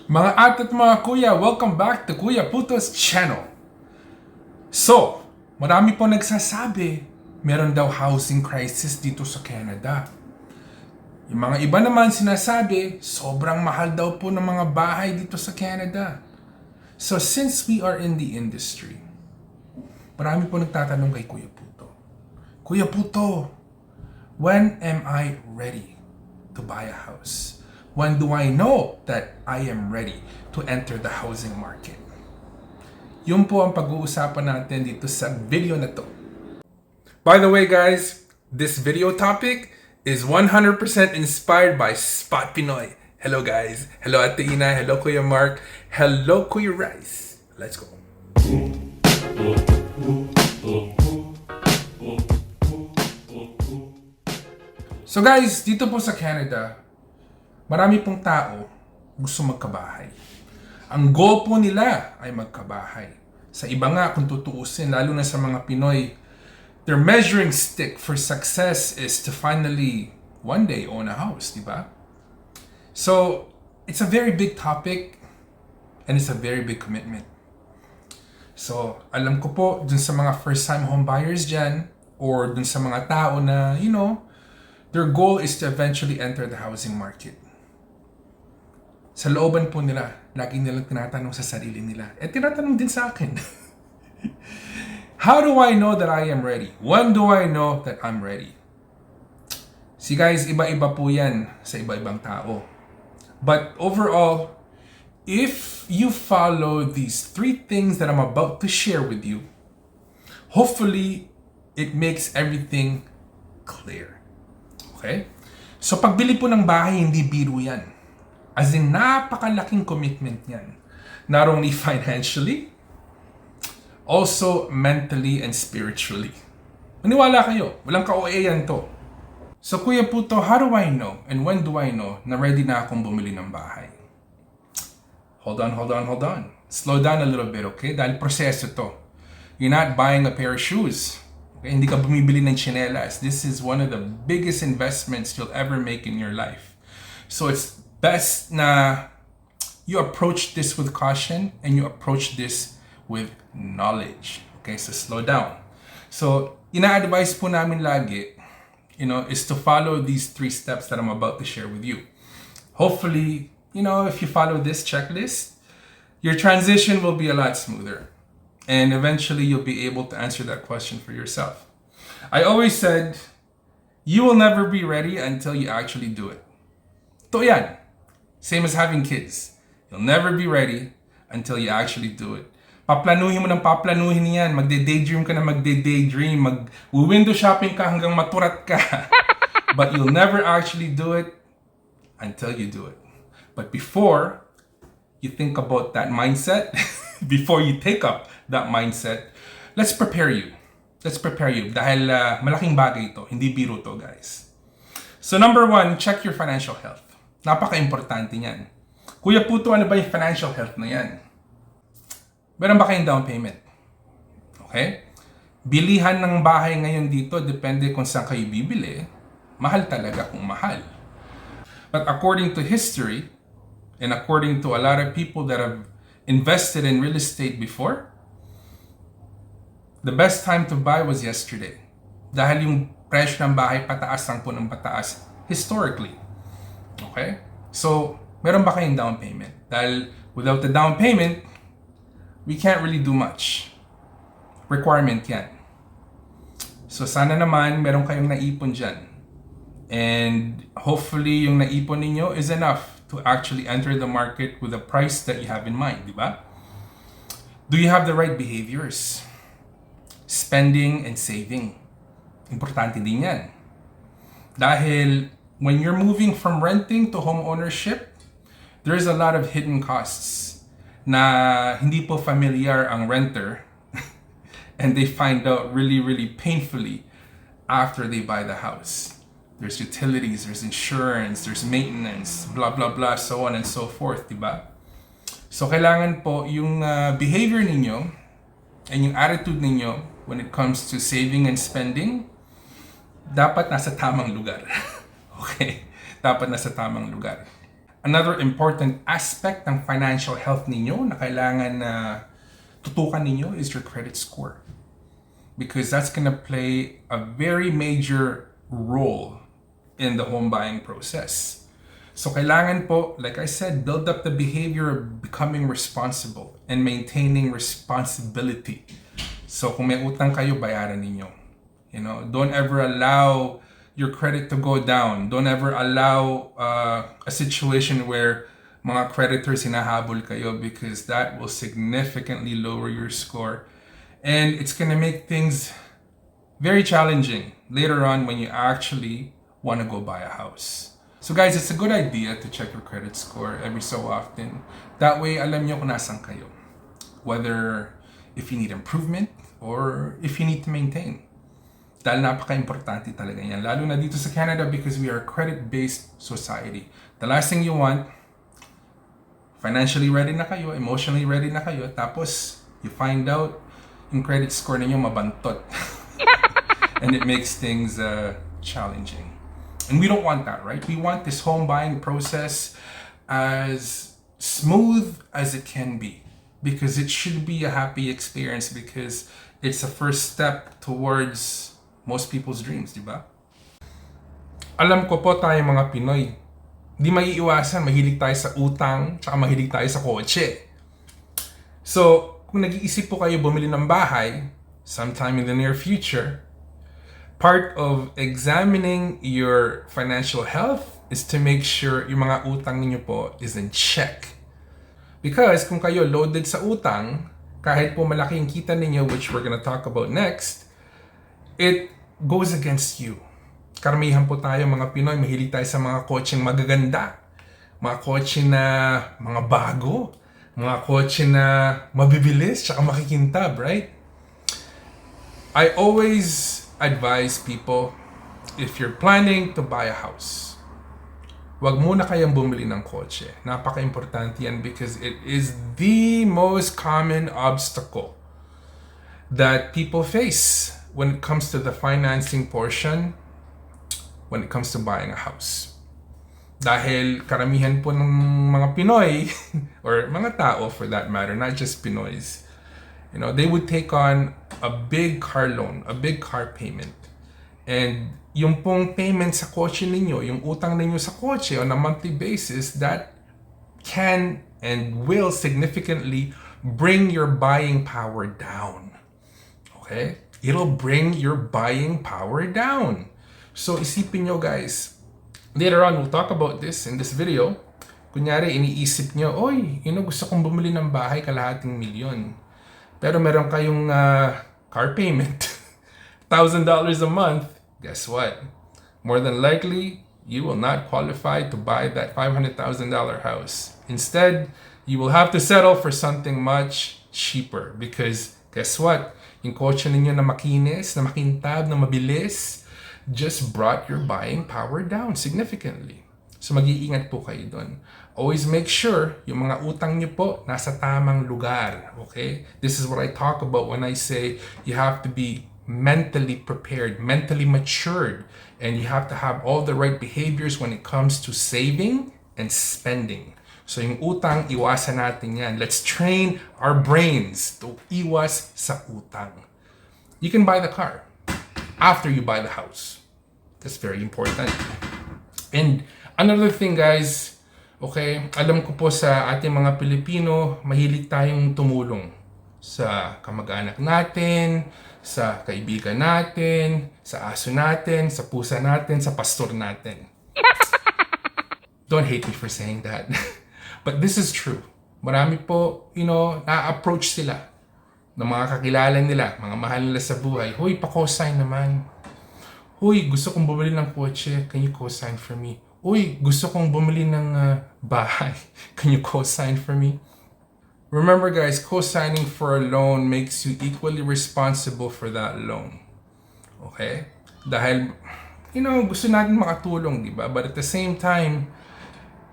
Mga ate at mga kuya, welcome back to Kuya Puto's channel. So, marami po nagsasabi, meron daw housing crisis dito sa Canada. Yung mga iba naman sinasabi, sobrang mahal daw po ng mga bahay dito sa Canada. So, since we are in the industry, marami po nagtatanong kay Kuya Puto. Kuya Puto, when am I ready to buy a house? When do I know that I am ready to enter the housing market? Yun po ang pag-uusapan natin dito sa video na to. By the way guys, this video topic is 100% inspired by Spot Pinoy. Hello guys, hello Ate Ina, hello Kuya Mark, hello Kuya Rice. Let's go. So guys, dito po sa Canada, marami pong tao gusto magkabahay. Ang goal po nila ay magkabahay. Sa iba nga, kung tutuusin, lalo na sa mga Pinoy, their measuring stick for success is to finally one day own a house, di ba? So, it's a very big topic and it's a very big commitment. So, alam ko po, dun sa mga first-time home buyers dyan, or dun sa mga tao na, their goal is to eventually enter the housing market. Sa looban po nila, lagi nilang tinatanong sa sarili nila. At tinatanong din sa akin. How do I know that I am ready? When do I know that I'm ready? See guys, iba-iba po yan sa iba-ibang tao. But overall, if you follow these 3 things that I'm about to share with you, hopefully, it makes everything clear. Okay? So pagbili po ng bahay, hindi biro yan. As in, napakalaking commitment yan. Not only financially, also mentally and spiritually. Maniwala kayo, walang ka-OA yan to. So Kuya Puto, how do I know and when do I know na ready na akong bumili ng bahay? Hold on. Slow down a little bit, okay? Dahil proseso to. You're not buying a pair of shoes. Okay? Hindi ka bumibili ng tsinelas. This is one of the biggest investments you'll ever make in your life. So it's best na you approach this with caution and you approach this with knowledge. Okay, so slow down. So, ina-advise po namin lagi, is to follow these 3 steps that I'm about to share with you. Hopefully, if you follow this checklist, your transition will be a lot smoother. And eventually, you'll be able to answer that question for yourself. I always said, you will never be ready until you actually do it. To yan. Same as having kids. You'll never be ready until you actually do it. Paplanuhin mo ng paplanuhin yan. Magde-daydream ka na magde-daydream. Mag-window shopping ka hanggang maturat ka. But you'll never actually do it until you do it. But before you think about that mindset, before you take up that mindset, let's prepare you. Dahil malaking bagay ito. Hindi biro to, guys. So number 1, check your financial health. Napaka-importante niyan. Kuya Puto, ano ba yung financial health na yan? Meron ba kayong down payment? Okay? Bilihan ng bahay ngayon dito, depende kung saan kayo bibili, mahal talaga kung mahal. But according to history, and according to a lot of people that have invested in real estate before, the best time to buy was yesterday. Dahil yung presyo ng bahay pataas lang po ng pataas historically. Okay? So, meron ba kayong down payment? Dahil without the down payment, we can't really do much. Requirement yan. So, sana naman meron kayong naipon dyan. And hopefully, yung naipon ninyo is enough to actually enter the market with the price that you have in mind, di ba? Do you have the right behaviors? Spending and saving. Importante din yan. Dahil when you're moving from renting to home ownership, there's a lot of hidden costs na hindi po familiar ang renter and they find out really, really painfully after they buy the house. There's utilities, there's insurance, there's maintenance, blah, blah, blah, so on and so forth, diba? So, kailangan po yung behavior ninyo and yung attitude ninyo when it comes to saving and spending, dapat nasa tamang lugar. Okay? Dapat nasa tamang lugar. Another important aspect ng financial health ninyo na kailangan na tutukan ninyo is your credit score. Because that's gonna play a very major role in the home buying process. So kailangan po, like I said, build up the behavior of becoming responsible and maintaining responsibility. So kung may utang kayo, bayaran ninyo. You know, don't ever allow your credit to go down. Don't ever allow a situation where mga creditors hinahabol kayo, because that will significantly lower your score. And it's gonna make things very challenging later on when you actually want to go buy a house. So guys, it's a good idea to check your credit score every so often. That way, alam nyo kung nasan kayo. Whether if you need improvement or if you need to maintain. Dahil napaka-importante talaga yan. Lalo na dito sa Canada, because we are a credit-based society. The last thing you want, financially ready na kayo, emotionally ready na kayo, tapos you find out yung credit score ninyo mabantot. And it makes things challenging. And we don't want that, right? We want this home buying process as smooth as it can be. Because it should be a happy experience, because it's a first step towards most people's dreams, di ba? Alam ko po tayo mga Pinoy, di maiiwasan, mahilig tayo sa utang, tsaka mahilig tayo sa kotse. So, kung nag-iisip po kayo bumili ng bahay, sometime in the near future, part of examining your financial health is to make sure yung mga utang ninyo po is in check. Because kung kayo loaded sa utang, kahit po malaki yung kita ninyo, which we're gonna talk about next, it goes against you. Karamihan po tayo mga Pinoy, mahilig tayo sa mga kotseng magaganda. Mga kotse na mga bago. Mga kotse na mabibilis, tsaka makikintab, right? I always advise people, if you're planning to buy a house, wag muna kayang bumili ng kotse. Napaka-importante yan, because it is the most common obstacle that people face when it comes to the financing portion, when it comes to buying a house. Dahil karamihan po ng mga Pinoy, or mga tao for that matter, not just Pinoys, you know, they would take on a big car loan, a big car payment. And yung pong payment sa kotse ninyo, yung utang ninyo sa kotse on a monthly basis, that can and will significantly bring your buying power down. Okay? It'll bring your buying power down. So isipin nyo guys, later on we'll talk about this in this video. Kunyari iniisip nyo, oy, gusto kong bumili ng bahay kalahating milyon. Pero meron kayong car payment, $1,000 a month. Guess what? More than likely, you will not qualify to buy that $500,000 house. Instead, you will have to settle for something much cheaper, because guess what? Yung kotse ninyo na makinis, na makintab, na mabilis, just brought your buying power down significantly. So mag-iingat po kayo doon. Always make sure yung mga utang nyo po nasa tamang lugar. Okay? This is what I talk about when I say you have to be mentally prepared, mentally matured, and you have to have all the right behaviors when it comes to saving and spending. So yung utang, iwasan natin yan. Let's train our brains to iwas sa utang. You can buy the car after you buy the house. That's very important. And another thing guys, okay, alam ko po sa ating mga Pilipino, mahilig tayong tumulong sa kamag-anak natin, sa kaibigan natin, sa aso natin, sa pusa natin, sa pastor natin. Don't hate me for saying that. But this is true. Marami po, na-approach sila ng mga kakilala nila, mga mahal nila sa buhay. Hoy, pa-cosign naman. Hoy, gusto kong bumili ng kotse. Can you co-sign for me? Uy, gusto kong bumili ng bahay. Can you co-sign for me? Remember guys, co-signing for a loan makes you equally responsible for that loan. Okay? Dahil, gusto natin makatulong, di ba? But at the same time,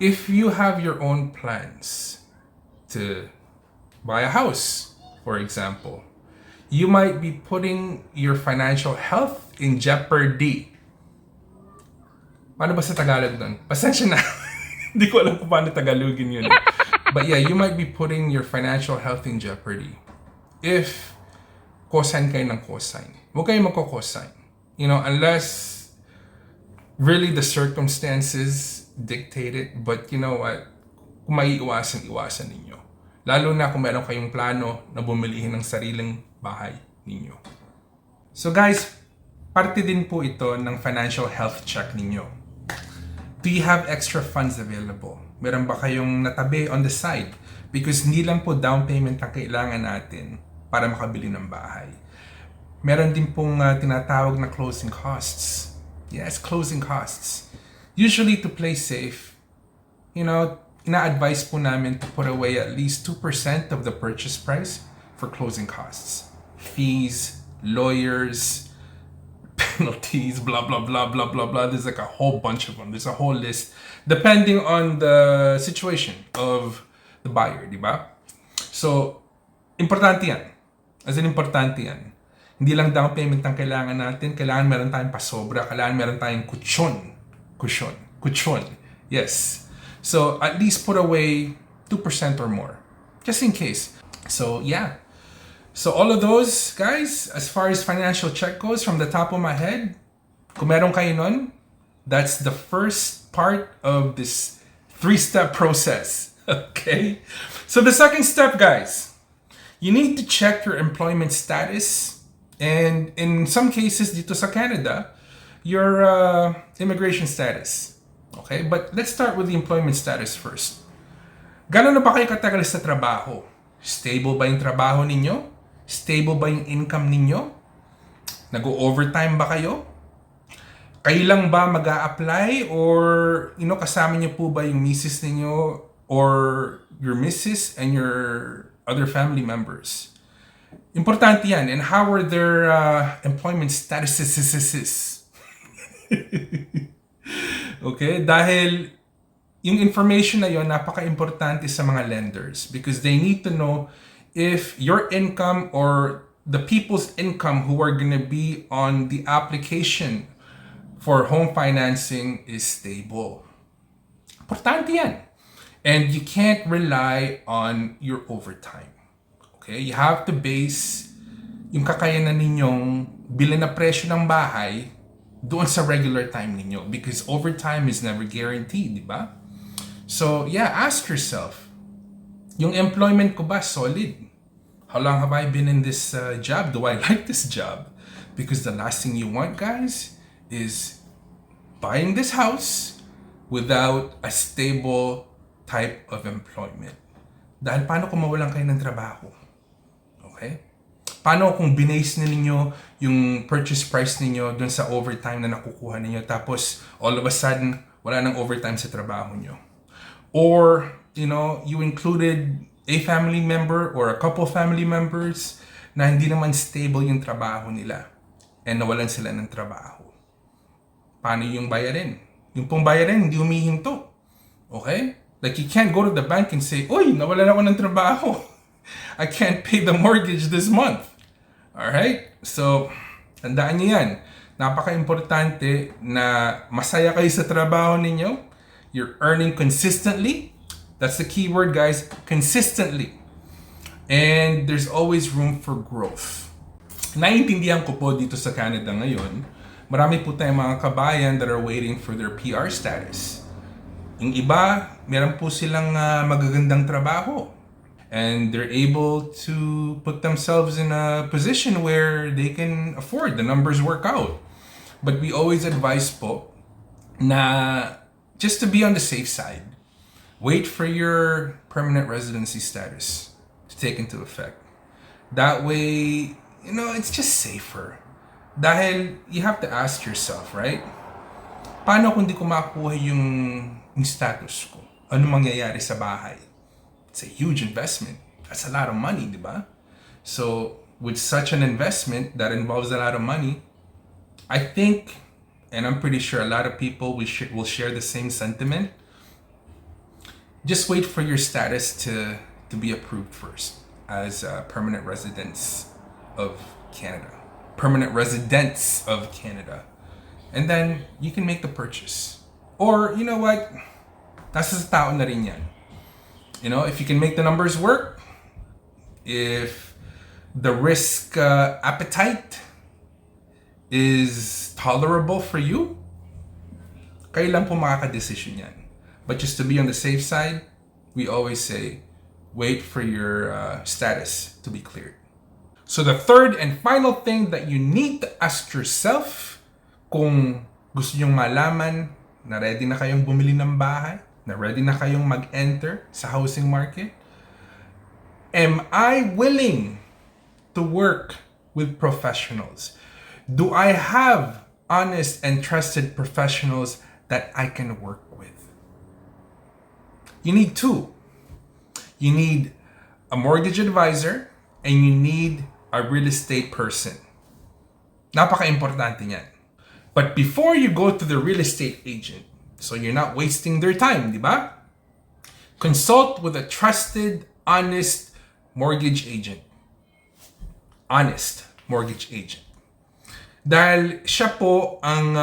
if you have your own plans to buy a house, for example, you might be putting your financial health in jeopardy. Paano ba sa Tagalog doon? Pasensya na. Hindi ko alam kung paano Tagalogin yun. But yeah, you might be putting your financial health in jeopardy if cosign kayo ng cosign. Huwag kayo magko-cosign. You know, unless really the circumstances dictate it. But you know what? Kung maiiwasan, iwasan ninyo. Lalo na kung meron kayong plano na bumilihin ng sariling bahay ninyo. So guys, parte din po ito ng financial health check ninyo. Do you have extra funds available? Meron ba kayong natabi on the side? Because hindi lang po down payment ang kailangan natin para makabili ng bahay. Meron din pong tinatawag na closing costs. Yes, closing costs. Usually to play safe, you know, ina-advise po namin to put away at least 2% of the purchase price for closing costs. Fees, lawyers, penalties, blah, blah, blah, blah, blah, blah. There's like a whole bunch of them. There's a whole list depending on the situation of the buyer, di ba? So, importante yan. As in, importante yan. Hindi lang down payment ang kailangan natin. Kailangan meron tayong pasobra. Kailangan meron tayong kutsyon. Kutsyon. Yes. So, at least put away 2% or more. Just in case. So, yeah. So, all of those, guys, as far as financial check goes, from the top of my head, kung meron kayo nun, that's the first part of this 3-step process. Okay? So, the second step, guys, you need to check your employment status. And in some cases, dito sa Canada, your immigration status. Okay? But let's start with the employment status first. Gano'n na ba kayo katagal sa trabaho? Stable ba yung trabaho ninyo? Stable ba yung income ninyo? Nag-overtime ba kayo? Kayo lang ba mag-a-apply? Or, you know, kasama niyo po ba yung misis ninyo? Or your missus and your other family members? Importante yan. And how are their employment statuses? Okay? Dahil yung information na yon napaka-importante sa mga lenders because they need to know if your income or the people's income who are gonna be on the application for home financing is stable. Importante yan. And you can't rely on your overtime. Okay? You have to base yung kakayanan ninyong bilhin na presyo ng bahay doon sa regular time ninyo because overtime is never guaranteed, di ba? So, yeah, ask yourself, yung employment ko ba solid? How long have I been in this job? Do I like this job? Because the last thing you want, guys, is buying this house without a stable type of employment. Dahil paano kung mawalan kayo ng trabaho? Okay? Paano kung binase na ninyo yung purchase price ninyo dun sa overtime na nakukuha ninyo tapos all of a sudden wala nang overtime sa trabaho nyo? Or, you know, you included a family member or a couple family members na hindi naman stable yung trabaho nila and nawalan sila ng trabaho. Paano yung bayarin? Yung pong bayarin hindi humihinto. Okay? Like you can't go to the bank and say, "Uy, nawalan ako ng trabaho. I can't pay the mortgage this month." Alright? So, tandaan niyo yan. Napaka-importante na masaya kayo sa trabaho ninyo. You're earning consistently. That's the key word, guys. Consistently. And there's always room for growth. Naiintindihan ko po dito sa Canada ngayon, marami po tayong mga kabayan that are waiting for their PR status. Yung iba, meron po silang magagandang trabaho. And they're able to put themselves in a position where they can afford, the numbers work out. But we always advise po na just to be on the safe side, wait for your permanent residency status to take into effect. That way, you know, it's just safer. Dahil you have to ask yourself, right? Paano kung di ko makuha yung status ko? Ano mangyayari sa bahay? It's a huge investment. That's a lot of money, di ba? So, with such an investment that involves a lot of money, I think, and I'm pretty sure a lot of people will share the same sentiment, just wait for your status to be approved first as permanent residents of Canada. Permanent residents of Canada. And then you can make the purchase. Or, you know what? Nasa sa tao na rin yan. You know, if you can make the numbers work, if the risk appetite is tolerable for you, kayo lang po makaka-decision yan. But just to be on the safe side, we always say, wait for your status to be cleared. So the third and final thing that you need to ask yourself, kung gusto nyong malaman na ready na kayong bumili ng bahay, na ready na kayong mag-enter sa housing market, am I willing to work with professionals? Do I have honest and trusted professionals that I can work with? You need two. You need a mortgage advisor and you need a real estate person. Napaka-importante niyan. But before you go to the real estate agent, so you're not wasting their time, di ba? Consult with a trusted, honest mortgage agent. Honest mortgage agent. Dahil siya po ang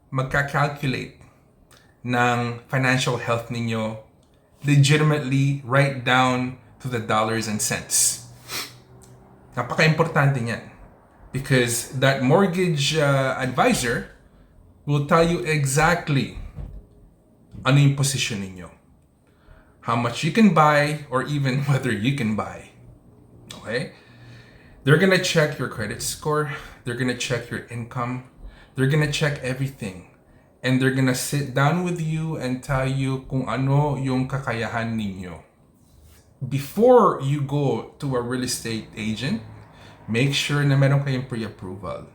magka-calculate ng financial health ninyo legitimately right down to the dollars and cents. Napaka-importante niyan. Because that mortgage advisor will tell you exactly ano yung position ninyo. How much you can buy or even whether you can buy. Okay? They're gonna check your credit score. They're gonna check your income. They're gonna check everything. And they're gonna sit down with you and tell you kung ano yung kakayahan ninyo. Before you go to a real estate agent, make sure na meron kayong pre-approval.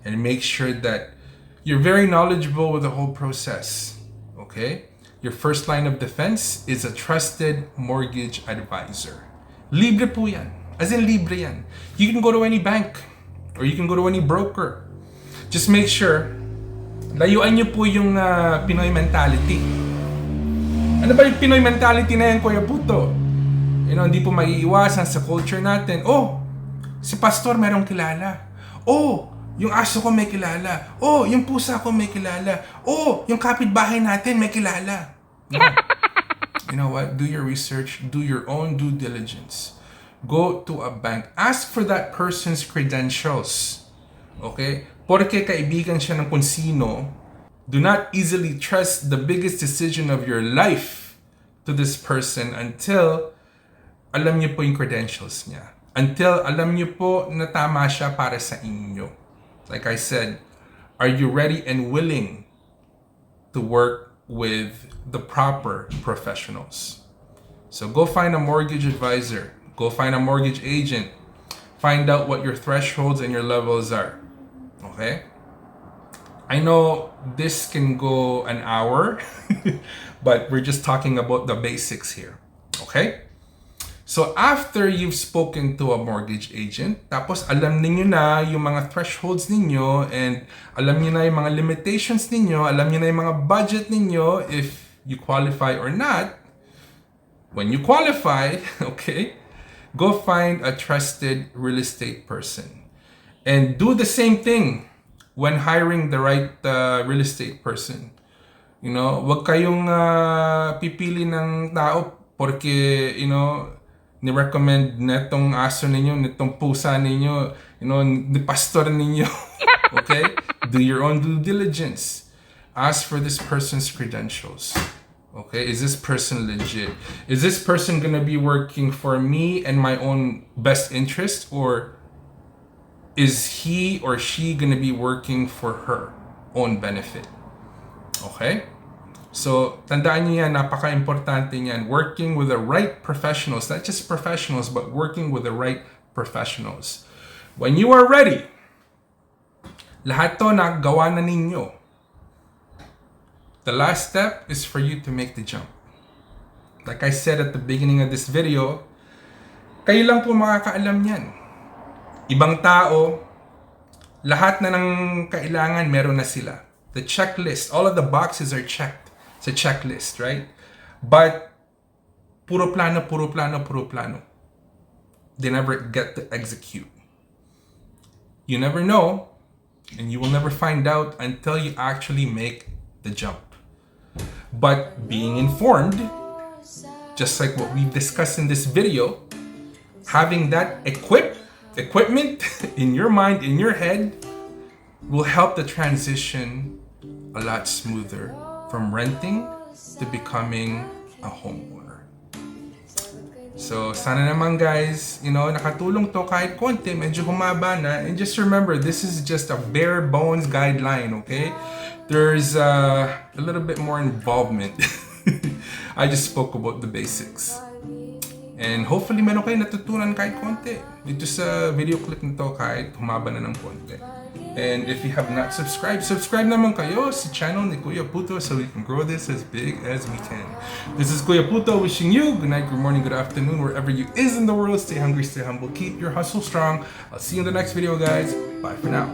And make sure that you're very knowledgeable with the whole process. Okay? Your first line of defense is a trusted mortgage advisor. Libre po yan. As in, libre yan. You can go to any bank or you can go to any broker. Just make sure, layuan nyo po yung Pinoy mentality. Ano ba yung Pinoy mentality na yan, Kuya Puto? You know, hindi po maiiwasan sa culture natin. Oh, si pastor merong kilala. Oh, yung aso ko may kilala. Oh, yung pusa ko may kilala. Oh, yung kapitbahay natin may kilala. No. You know what? Do your research. Do your own due diligence. Go to a bank. Ask for that person's credentials. Okay? Porque kaibigan siya ng kung sino, do not easily trust the biggest decision of your life to this person until alam niyo po yung credentials niya. Until alam niyo po na tama siya para sa inyo. Like I said, are you ready and willing to work with the proper professionals? So go find a mortgage advisor. Go find a mortgage agent. Find out what your thresholds and your levels are. Okay? I know this can go an hour, but we're just talking about the basics here. Okay? So after you've spoken to a mortgage agent, tapos alam niyo na yung mga thresholds ninyo and alam niyo na yung mga limitations ninyo, alam niyo na yung mga budget ninyo if you qualify or not, when you qualify, okay, go find a trusted real estate person. And do the same thing when hiring the right real estate person. You know, wag kayong pipili ng tao porque, you know, ni-recommend netong aso ninyo, netong pusa ninyo, you know, ni pastor ninyo. Okay? Do your own due diligence. Ask for this person's credentials. Okay? Is this person legit? Is this person gonna be working for me and my own best interest, or is he or she gonna be working for her own benefit? Okay? So, tandaan niyo yan, napaka-importante niyan. Working with the right professionals, not just professionals, but working with the right professionals. When you are ready, lahat to nagawa na ninyo. The last step is for you to make the jump. Like I said at the beginning of this video, kayo lang po makakaalam yan. Ibang tao, lahat na ng kailangan meron na sila. The checklist, all of the boxes are checked. It's a checklist, right? But puro plano, puro plano, puro plano. They never get to execute. You never know, and you will never find out until you actually make the jump. But being informed, just like what we've discussed in this video, having that equipment in your mind, in your head, will help the transition a lot smoother from renting to becoming a homeowner. So sana naman guys, nakatulong to kahit konti, medyo humaba na. And just remember, this is just a bare bones guideline, okay? There's a little bit more involvement. I just spoke about the basics. And hopefully meron kayo natutunan kahit konti dito sa video clip nito kahit humaba na ng konti. And if you have not subscribed, subscribe naman kayo sa channel ni Kuya Puto so we can grow this as big as we can. This is Kuya Puto wishing you good night, good morning, good afternoon, wherever you is in the world. Stay hungry, stay humble, keep your hustle strong. I'll see you in the next video, guys. Bye for now.